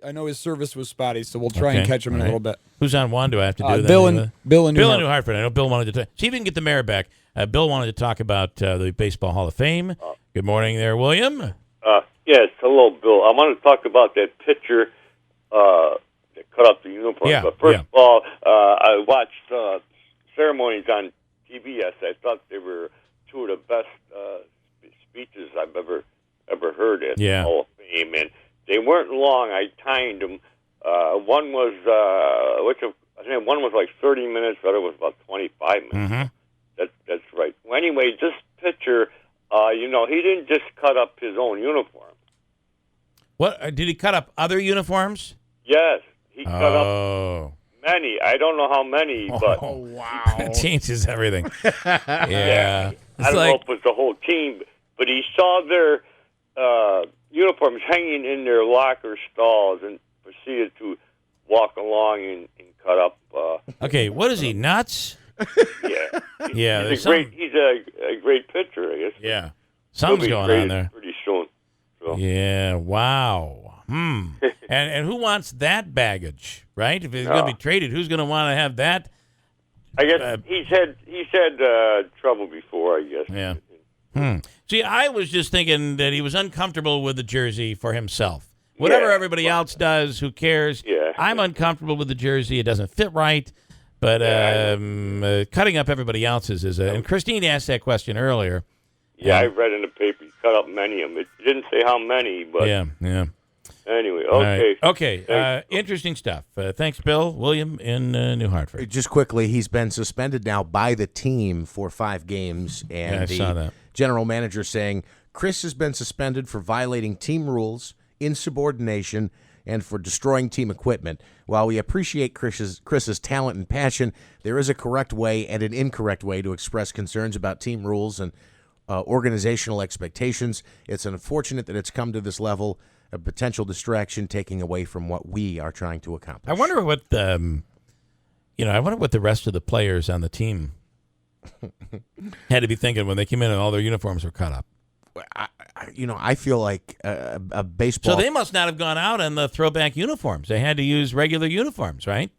I know his service was spotty, so we'll try and catch him in a little bit. Who's on one? Do I have to do that? Bill in New Hartford. I know Bill wanted to see if we can get the mayor back. Bill wanted to talk about the Baseball Hall of Fame. Good morning there, William. Yes, hello, Bill. I want to talk about that pitcher that cut up the uniform. Yeah, but first of all, I watched ceremonies on TBS. I thought they were two of the best speeches I've ever heard at the Hall of Fame, and they weren't long. I timed them. One was one was like 30 minutes. The other was about 25 minutes. Mm-hmm. That's right. Well, anyway, this pitcher, he didn't just cut up his own uniform. What did he cut up? Other uniforms? Yes, he cut up many. I don't know how many, but wow, that changes everything. Yeah, I don't know if it was the whole team, but he saw their uniforms hanging in their locker stalls and proceeded to walk along and cut up. Okay, what is he, nuts? Yeah, He's a great pitcher, I guess. Yeah, something's going on there. Pretty soon. So. Yeah, wow. And who wants that baggage, right? If he's going to be traded, who's going to want to have that? I guess he's had trouble before, I guess. Yeah. See, I was just thinking that he was uncomfortable with the jersey for himself. Whatever everybody else does, who cares? Yeah. I'm uncomfortable with the jersey. It doesn't fit right. But cutting up everybody else's is and Christine asked that question earlier. Yeah, I read in the paper he cut up many of them. It didn't say how many, but yeah. Anyway, okay. Right. Okay, interesting stuff. Thanks, Bill. William in New Hartford. Just quickly, he's been suspended now by the team for 5 games, and I saw that. General manager saying Chris has been suspended for violating team rules, insubordination, and for destroying team equipment. While we appreciate Chris's talent and passion, there is a correct way and an incorrect way to express concerns about team rules and organizational expectations. It's unfortunate that it's come to this level of potential distraction, taking away from what we are trying to accomplish. I wonder what the rest of the players on the team had to be thinking when they came in and all their uniforms were cut up. I feel like a baseball. So they must not have gone out in the throwback uniforms. They had to use regular uniforms, right?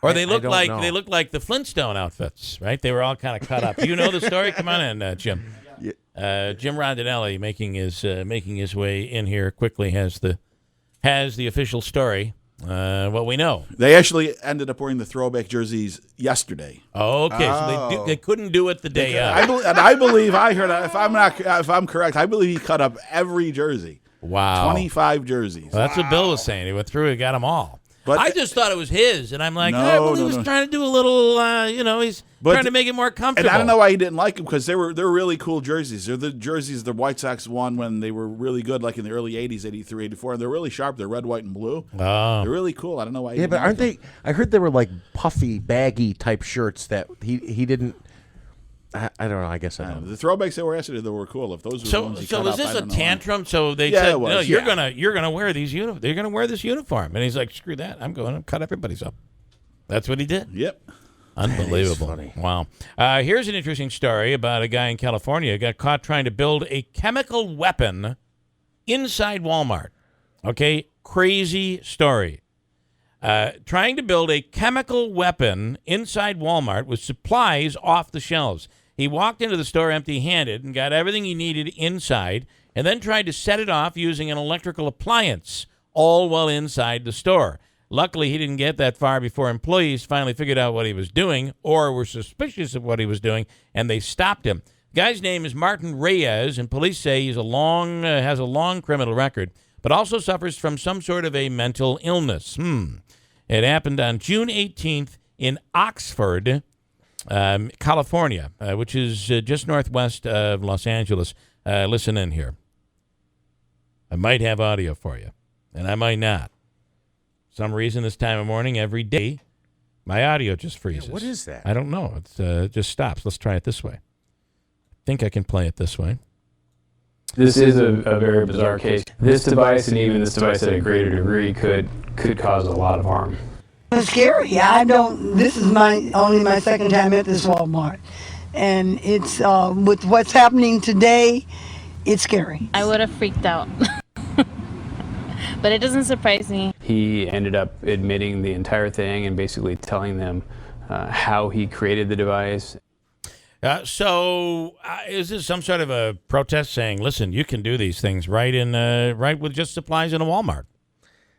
They look like the Flintstone outfits, right? They were all kind of cut up. You know the story? Come on in, Jim. Jim Rondinelli making his way in here quickly has the official story. What we know. They actually ended up wearing the throwback jerseys yesterday. Okay, so they couldn't do it the day of. I believe I heard. If I'm correct, I believe he cut up every jersey. Wow, 25 jerseys. Well, that's what Bill was saying. He went through and got them all. But I just thought it was his, and I'm like, he was trying to do a little, he's trying to make it more comfortable. And I don't know why he didn't like them, because they're really cool jerseys. They're the jerseys the White Sox won when they were really good, like in the early 80s, 83, 84. And they're really sharp. They're red, white, and blue. Oh. They're really cool. I don't know why he Yeah, didn't but aren't like they? I heard they were like puffy, baggy type shirts that he didn't. I don't know. I guess I don't know. The throwbacks that were yesterday, they were cool. If those were the ones he cut was up, this I a don't know tantrum? why. So they said, it was, no, you're gonna wear these uniforms. They're gonna wear this uniform, and he's like, screw that. I'm going to cut everybody's up. That's what he did. Yep. Unbelievable. Funny. Wow. Here's an interesting story about a guy in California who got caught trying to build a chemical weapon inside Walmart. Okay, crazy story. Trying to build a chemical weapon inside Walmart with supplies off the shelves. He walked into the store empty-handed and got everything he needed inside, and then tried to set it off using an electrical appliance, all while inside the store. Luckily, he didn't get that far before employees finally figured out what he was doing or were suspicious of what he was doing, and they stopped him. The guy's name is Martin Reyes, and police say he's has a long criminal record, but also suffers from some sort of a mental illness. It happened on June 18th in Oxford, California, which is just northwest of Los Angeles. Listen in here. I might have audio for you, and I might not. Some reason this time of morning, every day, my audio just freezes. Yeah, what is that? I don't know. It just stops. Let's try it this way. I think I can play it this way. This is a very bizarre case. This device, and even this device at a greater degree, could cause a lot of harm. It's scary. This is only my second time at this Walmart. And it's, with what's happening today, it's scary. I would have freaked out. but it doesn't surprise me. He ended up admitting the entire thing and basically telling them how he created the device. So is this some sort of a protest saying, listen, you can do these things right with just supplies in a Walmart?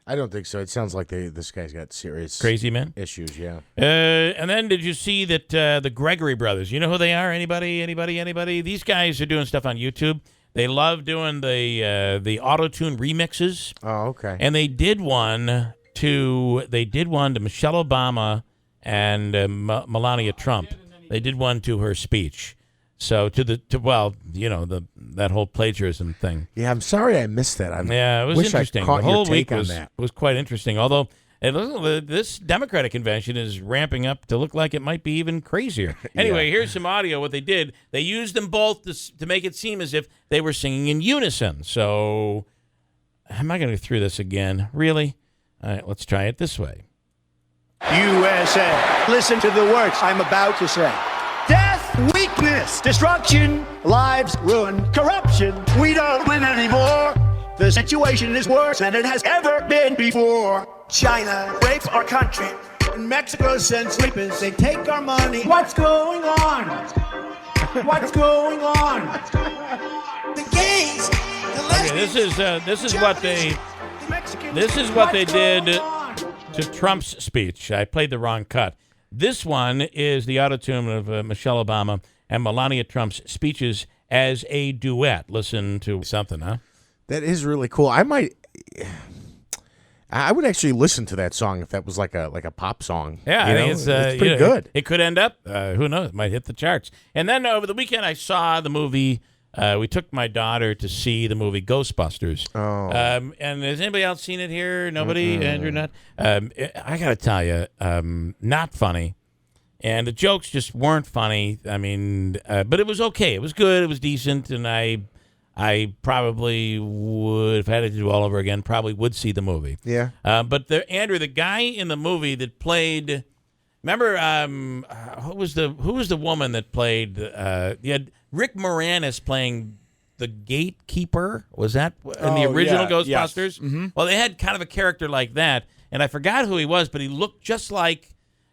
I don't think so. It sounds like this guy's got serious crazy man issues, yeah. And then did you see that the Gregory brothers, you know who they are? Anybody? These guys are doing stuff on YouTube. They love doing the auto-tune remixes. Oh, okay. And they did one to Michelle Obama and Melania Trump. They did one to her speech. So that whole plagiarism thing. Yeah, I'm sorry I missed that. It was interesting. The whole week was quite interesting. Although this Democratic convention is ramping up to look like it might be even crazier. Anyway, here's some audio. What they did, they used them both to make it seem as if they were singing in unison. So, am I going to go through this again? Really? All right, let's try it this way. USA. Listen to the words I'm about to say. Death, weakness, destruction, lives ruined, corruption. We don't win anymore. The situation is worse than it has ever been before. China rapes our country. And Mexico sends weapons. They take our money. What's going on? What's going on? The gays. This is what they did to Trump's speech. I played the wrong cut. This one is the auto-tune of Michelle Obama and Melania Trump's speeches as a duet. Listen to something, huh? That is really cool. I would actually listen to that song if that was like a pop song. Yeah, I think it's pretty good. It could end up, who knows, it might hit the charts. And then over the weekend, I saw the movie. We took my daughter to see the movie Ghostbusters. Oh. And has anybody else seen it here? Nobody? Mm-hmm. Andrew, not? I got to tell you, not funny. And the jokes just weren't funny. I mean, but it was okay. It was good. It was decent. And I probably would, if I had to do it all over again, probably would see the movie. Yeah. But Andrew, the guy in the movie that played, remember, who was the woman that played? You had Rick Moranis playing the gatekeeper. Was that in the original Ghostbusters? Yes. Mm-hmm. Well, they had kind of a character like that, and I forgot who he was, but he looked just like.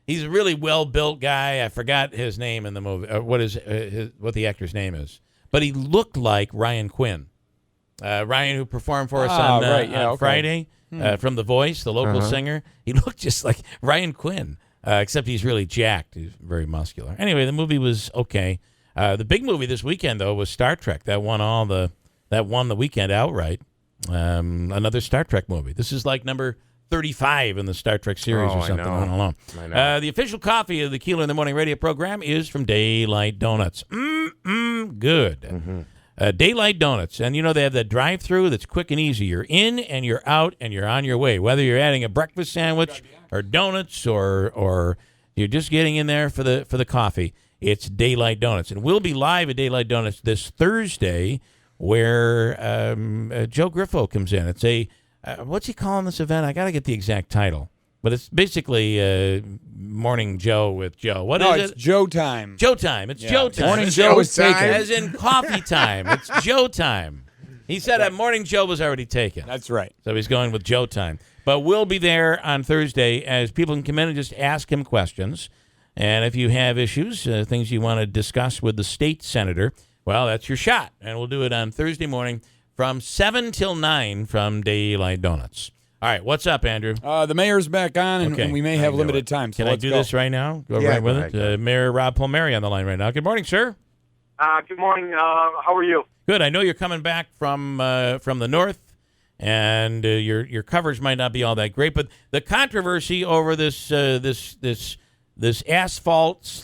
He's a really well-built guy. I forgot his name in the movie. What the actor's name is. But he looked like Ryan Quinn. Ryan, who performed for us on Friday from The Voice, the local singer. He looked just like Ryan Quinn, except he's really jacked. He's very muscular. Anyway, the movie was okay. The big movie this weekend, though, was Star Trek. That won the weekend outright. Another Star Trek movie. This is like number 35 in the Star Trek series or something. I don't know. The official coffee of the Keeler in the Morning radio program is from Daylight Donuts. Good. Mm-hmm. Daylight Donuts. And, they have that drive-through that's quick and easy. You're in and you're out and you're on your way. Whether you're adding a breakfast sandwich or donuts or you're just getting in there for the coffee, it's Daylight Donuts. And we'll be live at Daylight Donuts this Thursday where Joe Griffo comes in. It's a... what's he calling this event? I got to get the exact title. But it's basically Morning Joe with Joe. What is it? It's Joe time. Joe time. It's Joe time. Morning Joe is taken. As in coffee time. It's Joe time. He said Morning Joe was already taken. That's right. So he's going with Joe time. But we'll be there on Thursday as people can come in and just ask him questions. And if you have issues, things you want to discuss with the state senator, well, that's your shot. And we'll do it on Thursday morning from 7 till 9 from Daylight Donuts. All right, what's up, Andrew? The mayor's back on, and we may have limited time. So Can I do this right now? Go right with it. Mayor Rob Palmieri on the line right now. Good morning, sir. Good morning. How are you? Good. I know you're coming back from the north, and your coverage might not be all that great, but the controversy over this asphalt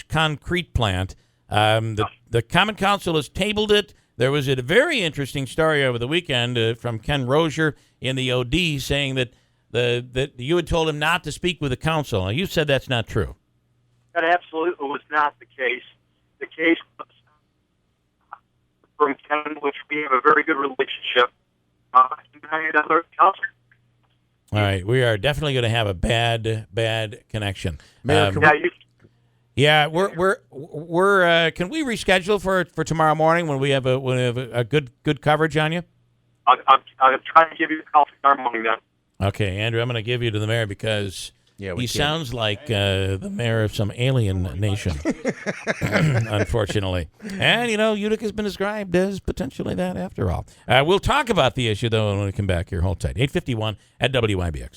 / concrete plant, the Common Council has tabled it. There was a very interesting story over the weekend from Ken Rozier in the OD saying that that you had told him not to speak with the council. Now, you said that's not true. That absolutely was not the case. The case was from Ken, which we have a very good relationship. Another council. All right, we are definitely going to have a bad connection. Mayor, Yeah, we're can we reschedule for tomorrow morning when we have a good coverage on you? I'll try to give you a call tomorrow morning then. Okay, Andrew, I'm going to give you to the mayor because he sounds like the mayor of some alien nation, unfortunately. And, Utica has been described as potentially that after all. We'll talk about the issue, though, when we come back here. Hold tight. 8:51 at WIBX.